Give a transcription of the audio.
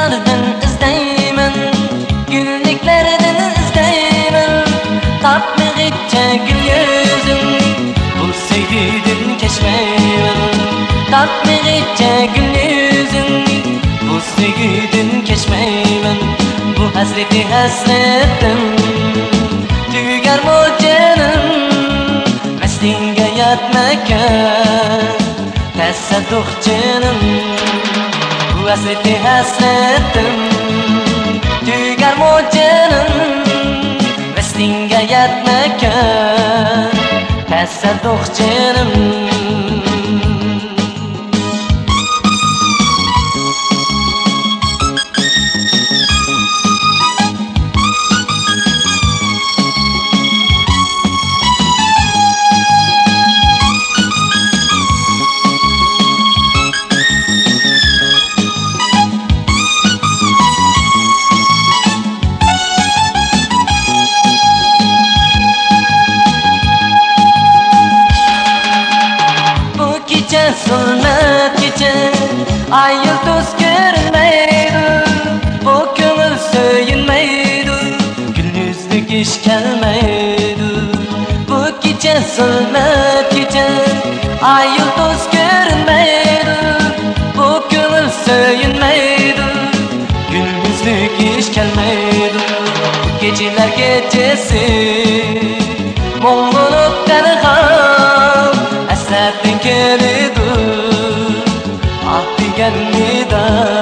Yıldızlardan izleymen, günlüklerden izleymen. Tapmıgıtça gül yüzün, bu sevgiden geçmeymen. Tapmıgıtça gül yüzün, bu sevgiden geçmeymen. Bu hasreti hasretim, tüger mu canım? Meslinge yatmaka, tasadduq canım. Bu hasreti hasretim, tüger mu canım? Meslinge yatmaka, tasadduq canım. Zulmet gece ay yıldız görünmeydi, bu gönül söyünmeydi, gündüzlük iş gelmeydi. Bu gece zulmet gece ay yıldız görünmeydi, bu gönül söyünmeydi, gündüzlük iş gelmeydi. Bu geceler gecesi muğlulup tenha eserdin gelidu, ah digen nida.